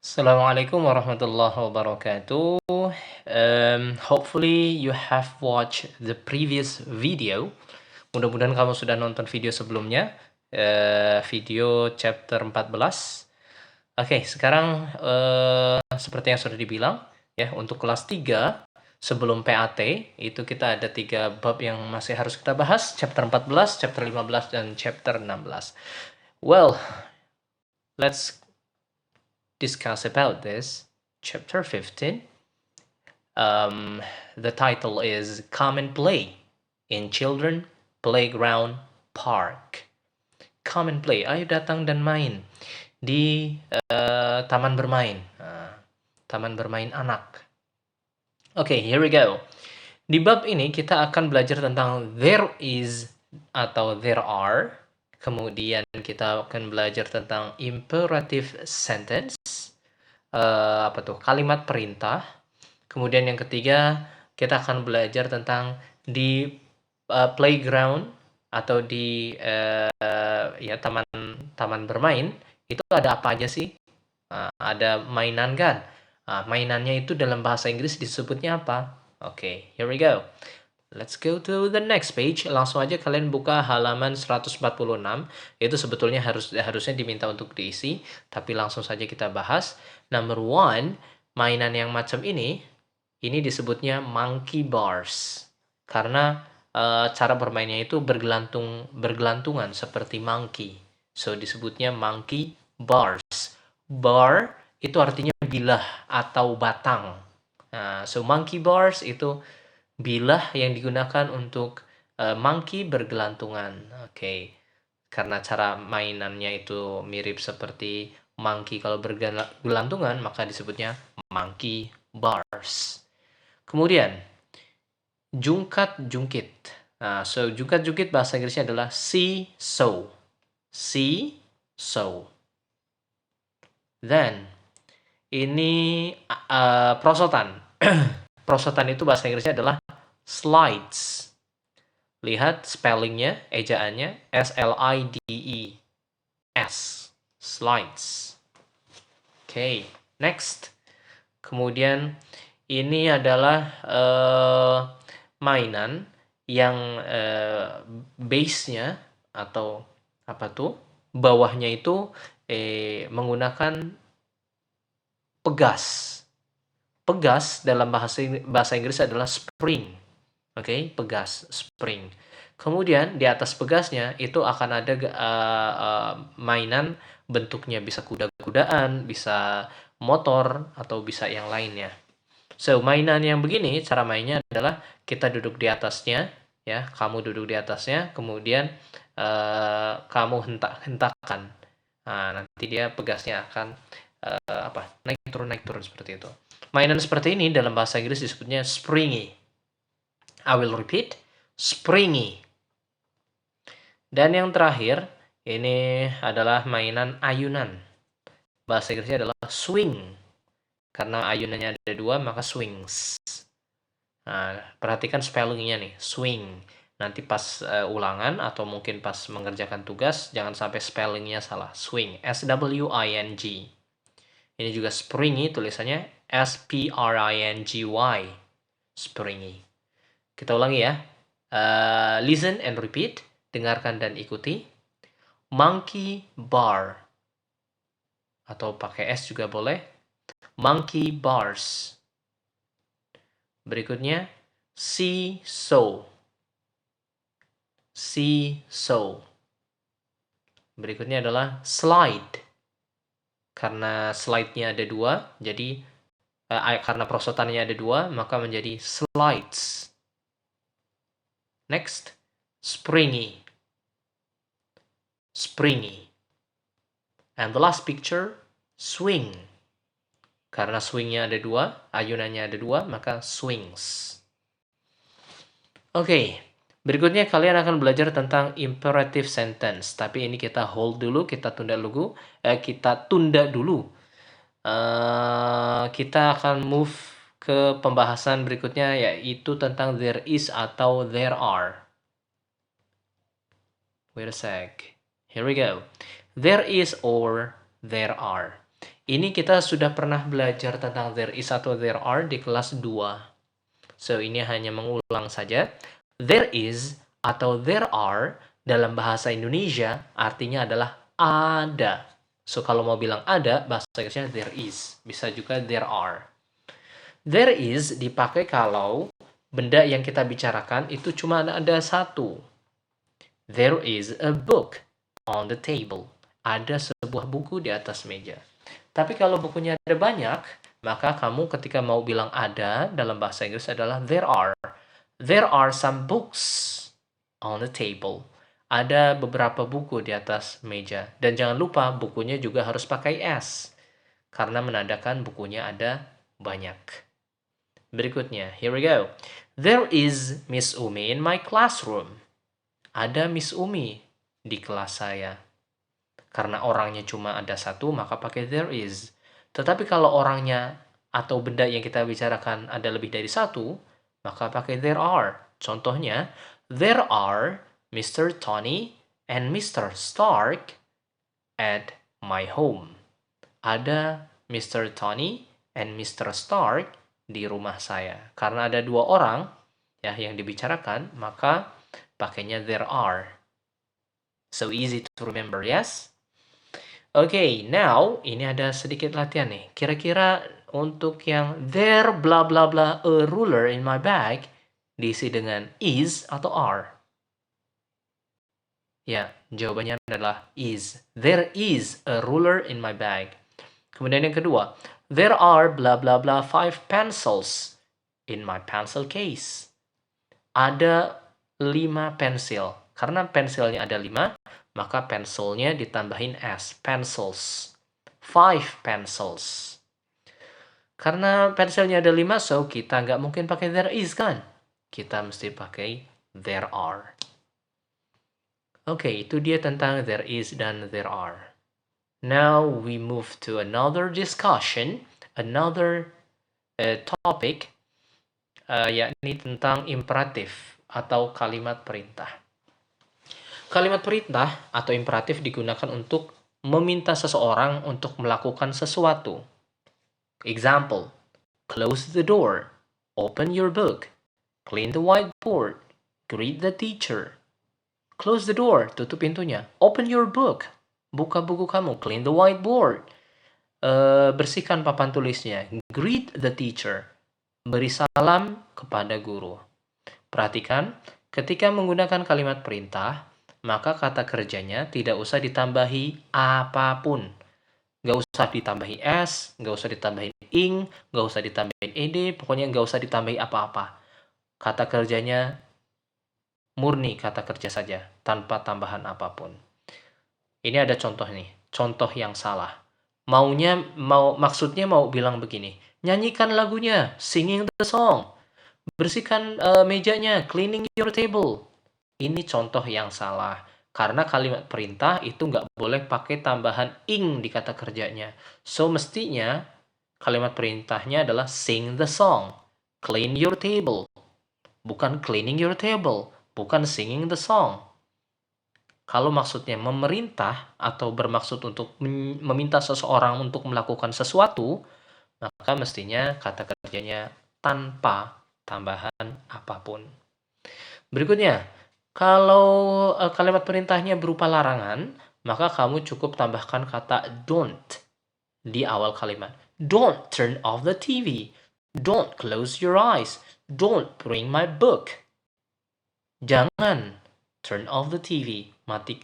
Assalamualaikum warahmatullahi wabarakatuh. Hopefully you have watched the previous video. Mudah-mudahan kamu sudah nonton video sebelumnya, video chapter 14. Oke, sekarang seperti yang sudah dibilang, ya untuk kelas 3 sebelum PAT itu kita ada 3 bab yang masih harus kita bahas, chapter 14, chapter 15, dan chapter 16. Well, let's discuss about this. Chapter 15. The title is Come and Play in Children Playground Park. Come and play, ayo datang dan main di taman bermain. Taman bermain anak. Okay, here we go. Di bab ini kita akan belajar tentang there is atau there are. Kemudian kita akan belajar tentang imperative sentence. Kalimat perintah. Kemudian yang ketiga, kita akan belajar tentang di playground atau di taman bermain itu ada apa aja sih? Ada mainan kan? Mainannya itu dalam bahasa Inggris disebutnya apa? Oke, here we go. Let's go to the next page. Langsung aja kalian buka halaman 146. Itu sebetulnya harusnya diminta untuk diisi, tapi langsung saja kita bahas. Number 1, mainan yang macam ini disebutnya monkey bars. Karena cara bermainnya itu bergelantungan seperti monkey. So disebutnya monkey bars. Bar itu artinya bilah atau batang. So monkey bars itu bilah yang digunakan untuk monkey bergelantungan. Oke. Karena cara mainannya itu mirip seperti monkey kalau bergelantungan, maka disebutnya monkey bars. Kemudian, jungkat-jungkit. So jungkat-jungkit bahasa Inggrisnya adalah see-saw. See-saw. Then, ini prosotan. Prosotan itu bahasa Inggrisnya adalah slides. Lihat spellingnya, ejaannya S-L-I-D-E-S. Slides. Oke, next. Kemudian ini adalah mainan yang base-nya atau bawahnya itu menggunakan pegas. Pegas dalam bahasa Inggris adalah spring. Oke, pegas, spring. Kemudian di atas pegasnya itu akan ada mainan, bentuknya bisa kuda-kudaan, bisa motor, atau bisa yang lainnya. So, mainan yang begini, cara mainnya adalah kita duduk di atasnya, ya, kamu duduk di atasnya, kemudian kamu hentakkan. Nanti dia pegasnya akan naik turun seperti itu. Mainan seperti ini dalam bahasa Inggris disebutnya springy. I will repeat, springy. Dan yang terakhir, ini adalah mainan ayunan. Bahasa Inggrisnya adalah swing. Karena ayunannya ada 2, maka swings. Perhatikan spellingnya nih, swing. Nanti pas ulangan atau mungkin pas mengerjakan tugas, jangan sampai spellingnya salah. Swing, S-W-I-N-G. Ini juga springy, tulisannya S-P-R-I-N-G-Y. Springy. Kita ulangi ya. Listen and repeat. Dengarkan dan ikuti. Monkey bar. Atau pakai S juga boleh. Monkey bars. Berikutnya, see-saw. See-saw. Berikutnya adalah slide. Karena slide-nya ada 2, jadi karena prosotannya ada 2, maka menjadi slides. Next, springy. Springy. And the last picture, swing. Karena swingnya ada 2, ayunannya ada 2, maka swings. Oke, berikutnya kalian akan belajar tentang imperative sentence. Tapi ini kita hold dulu, kita tunda dulu. Kita akan move ke pembahasan berikutnya, yaitu tentang there is atau there are. Wait a sec. Here we go. There is or there are. Ini kita sudah pernah belajar tentang there is atau there are di kelas 2. So, ini hanya mengulang saja. There is atau there are dalam bahasa Indonesia artinya adalah ada. So, kalau mau bilang ada, bahasa Inggrisnya there is. Bisa juga there are. There is dipakai kalau benda yang kita bicarakan itu cuma ada satu. There is a book on the table. Ada sebuah buku di atas meja. Tapi kalau bukunya ada banyak, maka kamu ketika mau bilang ada dalam bahasa Inggris adalah there are. There are some books on the table. Ada beberapa buku di atas meja. Dan jangan lupa bukunya juga harus pakai S. Karena menandakan bukunya ada banyak. Berikutnya, here we go. There is Miss Umi in my classroom. Ada Miss Umi di kelas saya. Karena orangnya cuma ada satu, maka pakai there is. Tetapi kalau orangnya atau benda yang kita bicarakan ada lebih dari satu, maka pakai there are. Contohnya, there are Mr. Tony and Mr. Stark at my home. Ada Mr. Tony and Mr. Stark di rumah saya. Karena ada dua orang ya yang dibicarakan, maka pakainya there are. So easy to remember, yes? Okay, now ini ada sedikit latihan nih. Kira-kira untuk yang there blah blah blah a ruler in my bag diisi dengan is atau are? Ya, jawabannya adalah is. There is a ruler in my bag. Kemudian yang kedua, there are blah blah blah 5 pencils in my pencil case. Ada 5 pensil. Karena pensilnya ada 5, maka pensilnya ditambahin S, pencils. 5 pencils. Karena pensilnya ada 5, so kita nggak mungkin pakai there is kan? Kita mesti pakai there are. Oke, itu dia tentang there is dan there are. Now we move to another discussion, another topic, yakni tentang imperatif atau kalimat perintah. Kalimat perintah atau imperatif digunakan untuk meminta seseorang untuk melakukan sesuatu. Example, close the door, open your book, clean the whiteboard, greet the teacher. Close the door, tutup pintunya. Open your book, buka buku kamu. Clean the whiteboard, bersihkan papan tulisnya. Greet the teacher, beri salam kepada guru. Perhatikan, ketika menggunakan kalimat perintah, maka kata kerjanya tidak usah ditambahi apapun. Nggak usah ditambahi S, nggak usah ditambahin ing, nggak usah ditambahin ed, pokoknya nggak usah ditambahi apa-apa. Kata kerjanya murni kata kerja saja, tanpa tambahan apapun. Ini ada contoh nih, contoh yang salah. Maksudnya mau bilang begini, nyanyikan lagunya, singing the song. Bersihkan mejanya, cleaning your table. Ini contoh yang salah. Karena kalimat perintah itu nggak boleh pakai tambahan ing di kata kerjanya. So, mestinya kalimat perintahnya adalah sing the song, clean your table. Bukan cleaning your table, bukan singing the song. Kalau maksudnya memerintah atau bermaksud untuk meminta seseorang untuk melakukan sesuatu, maka mestinya kata kerjanya tanpa tambahan apapun. Berikutnya, kalau kalimat perintahnya berupa larangan, maka kamu cukup tambahkan kata don't di awal kalimat. Don't turn off the TV. Don't close your eyes. Don't bring my book. Jangan turn off the TV.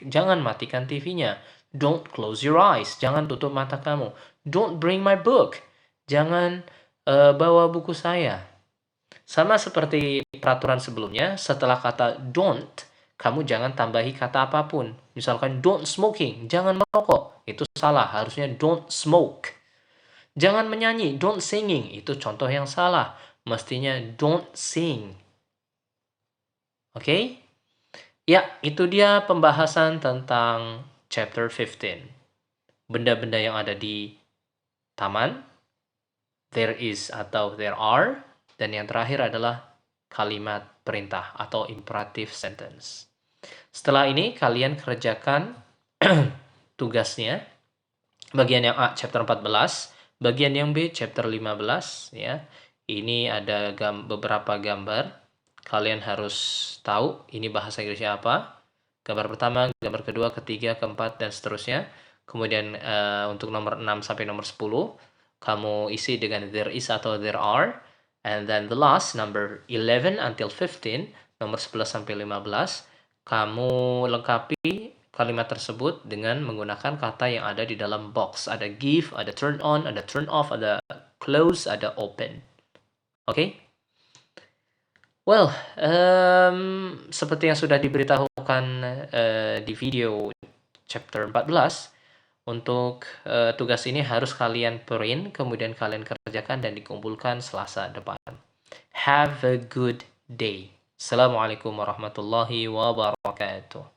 Jangan matikan TV-nya. Don't close your eyes. Jangan tutup mata kamu. Don't bring my book. Jangan bawa buku saya. Sama seperti peraturan sebelumnya, setelah kata don't, kamu jangan tambahi kata apapun. Misalkan don't smoking, jangan merokok. Itu salah, harusnya don't smoke. Jangan menyanyi, don't singing. Itu contoh yang salah. Mestinya don't sing. Oke? Ya, itu dia pembahasan tentang chapter 15. Benda-benda yang ada di taman. There is atau there are. Dan yang terakhir adalah kalimat perintah atau imperative sentence. Setelah ini kalian kerjakan tugasnya Bagian yang A chapter 14, bagian yang B chapter 15 ya. Ini ada beberapa gambar. Kalian harus tahu ini bahasa Inggrisnya apa. Gambar pertama, gambar kedua, ketiga, keempat, dan seterusnya. Kemudian untuk nomor 6 sampai nomor 10, kamu isi dengan there is atau there are. And then the last, number 11 until 15, nomor 11 sampai 15, kamu lengkapi kalimat tersebut dengan menggunakan kata yang ada di dalam box. Ada give, ada turn on, ada turn off, ada close, ada open. Oke? Well, seperti yang sudah diberitahukan di video chapter 14, untuk tugas ini harus kalian print, kemudian kalian kerjakan dan dikumpulkan Selasa depan. Have a good day. Assalamualaikum warahmatullahi wabarakatuh.